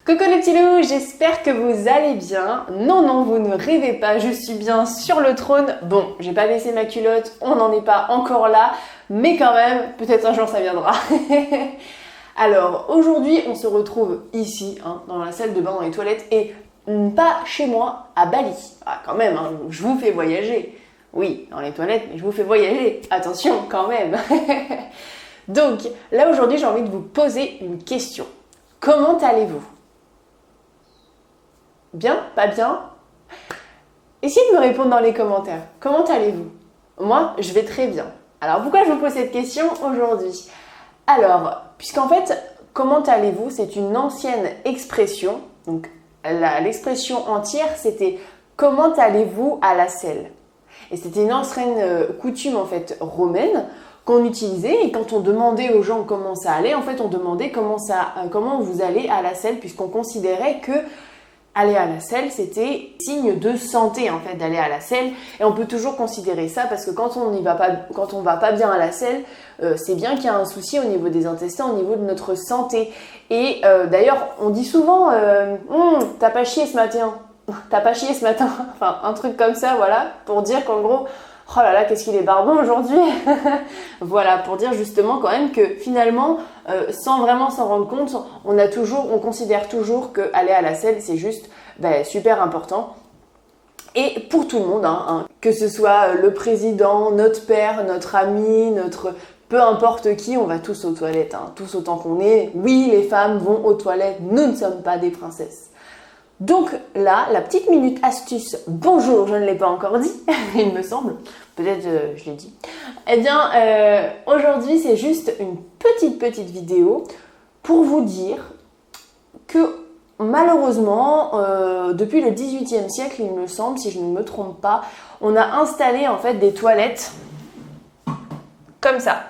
Coucou les petits loups, j'espère que vous allez bien. Non, vous ne rêvez pas, je suis bien sur le trône. Bon, j'ai pas baissé ma culotte, on n'en est pas encore là, mais quand même, peut-être un jour ça viendra. Alors, aujourd'hui, on se retrouve ici, dans la salle de bain, dans les toilettes, et pas chez moi, à Bali. Ah, quand même, je vous fais voyager. Oui, dans les toilettes, mais je vous fais voyager. Attention, quand même. Donc, là, aujourd'hui, j'ai envie de vous poser une question. Comment allez-vous ? Bien? Pas bien? Essayez de me répondre dans les commentaires. Comment allez-vous? Moi, je vais très bien. Alors, pourquoi je vous pose cette question aujourd'hui? Alors, puisqu'en fait, comment allez-vous? C'est une ancienne expression. Donc, l'expression entière, c'était comment allez-vous à la selle? Et c'était une ancienne coutume, en fait, romaine qu'on utilisait. Et quand on demandait aux gens comment ça allait, en fait, on demandait comment vous allez à la selle, puisqu'on considérait que aller à la selle, c'était signe de santé en fait d'aller à la selle, et on peut toujours considérer ça parce que quand on va pas bien à la selle, c'est bien qu'il y a un souci au niveau des intestins, au niveau de notre santé. Et d'ailleurs, on dit souvent t'as pas chié ce matin, t'as pas chié ce matin, enfin un truc comme ça, voilà, pour dire qu'en gros, oh là là, qu'est-ce qu'il est barbant aujourd'hui. Voilà, pour dire justement quand même que finalement, sans vraiment s'en rendre compte, on considère toujours que aller à la selle, c'est juste super important. Et pour tout le monde, que ce soit le président, notre père, notre ami, peu importe qui, on va tous aux toilettes, tous autant qu'on est. Oui, les femmes vont aux toilettes, nous ne sommes pas des princesses. Donc là, la petite minute astuce, bonjour, je ne l'ai pas encore dit, il me semble, peut-être je l'ai dit. Eh bien, aujourd'hui, c'est juste une petite vidéo pour vous dire que malheureusement, depuis le XVIIIe siècle, il me semble, si je ne me trompe pas, on a installé en fait des toilettes comme ça.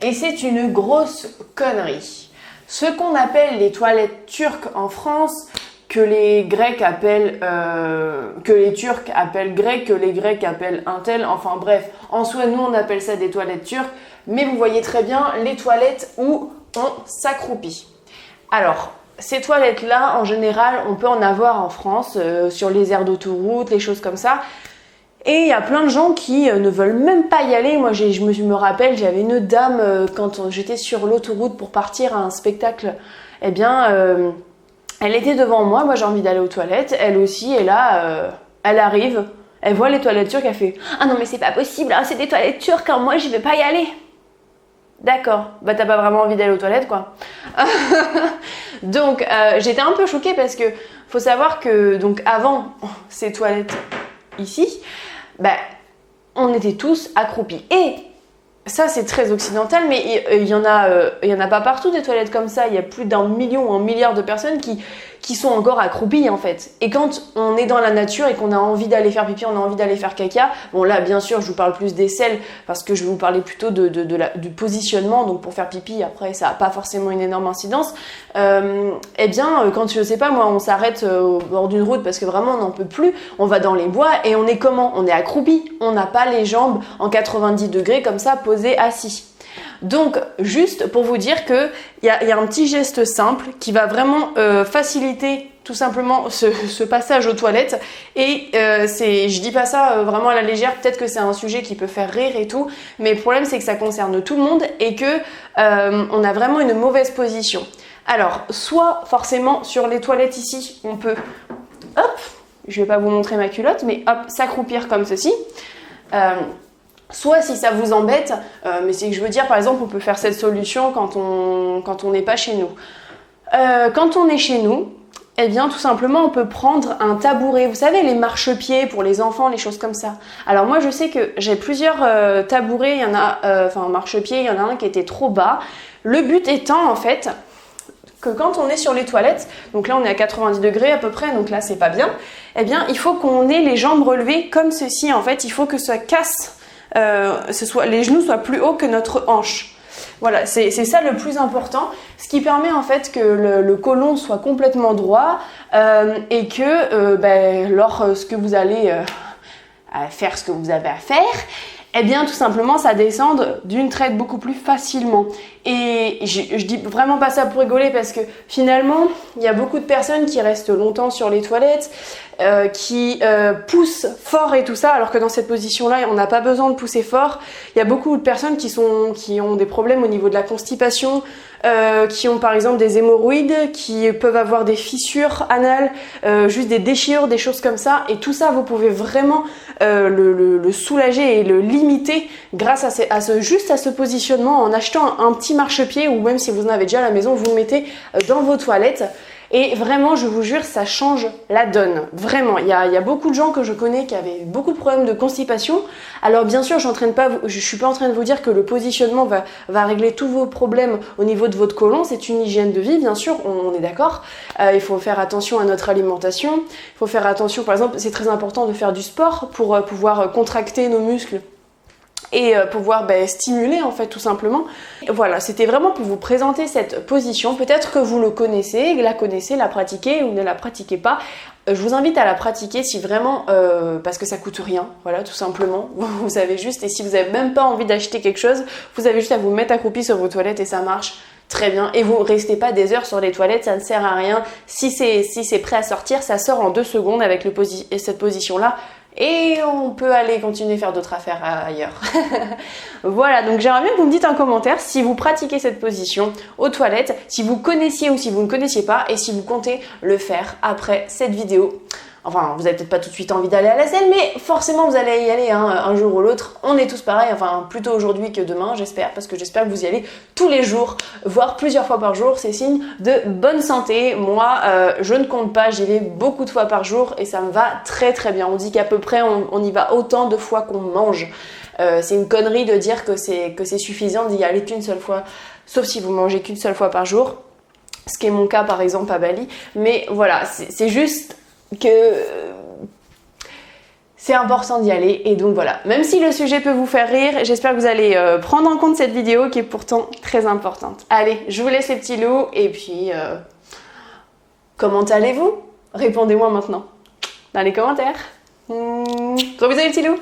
Et c'est une grosse connerie. Ce qu'on appelle les toilettes turques en France, que les Grecs appellent, que les Turcs appellent Grecs, que les Grecs appellent un tel, enfin bref, en soi nous on appelle ça des toilettes turques, mais vous voyez très bien les toilettes où on s'accroupit. Alors, ces toilettes-là, en général, on peut en avoir en France, sur les aires d'autoroute, les choses comme ça, et il y a plein de gens qui ne veulent même pas y aller. Moi, je me rappelle, j'avais une dame, quand j'étais sur l'autoroute pour partir à un spectacle, eh bien... elle était devant moi j'ai envie d'aller aux toilettes, elle aussi, et là, elle arrive, elle voit les toilettes turques, elle fait « Ah non mais c'est pas possible, c'est des toilettes turques, moi je vais pas y aller !» D'accord, t'as pas vraiment envie d'aller aux toilettes quoi. Donc j'étais un peu choquée parce que faut savoir que donc avant ces toilettes ici, on était tous accroupis. Et ça, c'est très occidental, mais il y en a pas partout des toilettes comme ça. Il y a plus d'1 million ou 1 milliard de personnes qui sont encore accroupies en fait. Et quand on est dans la nature et qu'on a envie d'aller faire pipi, on a envie d'aller faire caca, bon là bien sûr je vous parle plus des selles parce que je vais vous parler plutôt du positionnement, donc pour faire pipi, après ça n'a pas forcément une énorme incidence. Eh bien quand je sais pas moi, on s'arrête au bord d'une route parce que vraiment on n'en peut plus, on va dans les bois et on est comment? On est accroupi, on n'a pas les jambes en 90 degrés comme ça posées assis. Donc, juste pour vous dire qu'il y a un petit geste simple qui va vraiment faciliter tout simplement ce passage aux toilettes. Et je dis pas ça vraiment à la légère, peut-être que c'est un sujet qui peut faire rire et tout, mais le problème c'est que ça concerne tout le monde et que on a vraiment une mauvaise position. Alors, soit forcément sur les toilettes ici, on peut, hop, je vais pas vous montrer ma culotte, mais hop, s'accroupir comme ceci. Soit si ça vous embête, mais c'est que je veux dire par exemple on peut faire cette solution quand on n'est pas chez nous. Quand on est chez nous, eh bien tout simplement on peut prendre un tabouret, vous savez les marchepieds pour les enfants, les choses comme ça. Alors moi je sais que j'ai plusieurs tabourets, il y en a, marchepieds, il y en a un qui était trop bas. Le but étant en fait que quand on est sur les toilettes, donc là on est à 90 degrés à peu près, donc là c'est pas bien, eh bien il faut qu'on ait les jambes relevées comme ceci en fait, il faut que ça casse. Les genoux soient plus hauts que notre hanche. Voilà, c'est ça le plus important, ce qui permet en fait que le côlon soit complètement droit et que lorsque vous allez faire ce que vous avez à faire, eh bien tout simplement ça descende d'une traite beaucoup plus facilement. Et je dis vraiment pas ça pour rigoler parce que finalement il y a beaucoup de personnes qui restent longtemps sur les toilettes, qui poussent fort et tout ça, alors que dans cette position-là on n'a pas besoin de pousser fort. Il y a beaucoup de personnes qui ont des problèmes au niveau de la constipation, qui ont par exemple des hémorroïdes, qui peuvent avoir des fissures anales, juste des déchirures, des choses comme ça. Et tout ça, vous pouvez vraiment le soulager et le limiter grâce à ce positionnement en achetant un petit marchepied, ou même si vous en avez déjà à la maison, vous le mettez dans vos toilettes. Et vraiment, je vous jure, ça change la donne. Vraiment, il y a beaucoup de gens que je connais qui avaient beaucoup de problèmes de constipation. Alors bien sûr, je suis pas en train de vous dire que le positionnement va régler tous vos problèmes au niveau de votre côlon. C'est une hygiène de vie, bien sûr, on est d'accord. Il faut faire attention à notre alimentation. Il faut faire attention, par exemple, c'est très important de faire du sport pour pouvoir contracter nos muscles et pouvoir stimuler en fait tout simplement. Voilà, c'était vraiment pour vous présenter cette position. Peut-être que vous la connaissez, la pratiquez ou ne la pratiquez pas. Je vous invite à la pratiquer si vraiment, parce que ça coûte rien, voilà, tout simplement. Vous avez juste, et si vous n'avez même pas envie d'acheter quelque chose, vous avez juste à vous mettre accroupi sur vos toilettes et ça marche très bien. Et vous restez pas des heures sur les toilettes, ça ne sert à rien. Si c'est prêt à sortir, ça sort en 2 secondes avec cette position-là. Et on peut aller continuer faire d'autres affaires ailleurs. Voilà, donc j'aimerais bien que vous me dites en commentaire si vous pratiquez cette position aux toilettes, si vous connaissiez ou si vous ne connaissiez pas, et si vous comptez le faire après cette vidéo. Enfin, vous n'avez peut-être pas tout de suite envie d'aller à la salle, mais forcément vous allez y aller un jour ou l'autre. On est tous pareils, enfin plutôt aujourd'hui que demain, j'espère, parce que j'espère que vous y allez tous les jours, voire plusieurs fois par jour. C'est signe de bonne santé. Moi, je ne compte pas, j'y vais beaucoup de fois par jour et ça me va très très bien. On dit qu'à peu près on y va autant de fois qu'on mange. C'est une connerie de dire que c'est suffisant d'y aller qu'une seule fois, sauf si vous mangez qu'une seule fois par jour, ce qui est mon cas par exemple à Bali. Mais voilà, c'est juste que c'est important d'y aller. Et donc voilà, même si le sujet peut vous faire rire, j'espère que vous allez prendre en compte cette vidéo qui est pourtant très importante. Allez, je vous laisse les petits loups et puis comment allez-vous? Répondez-moi maintenant dans les commentaires. Gros bisous les petits loups.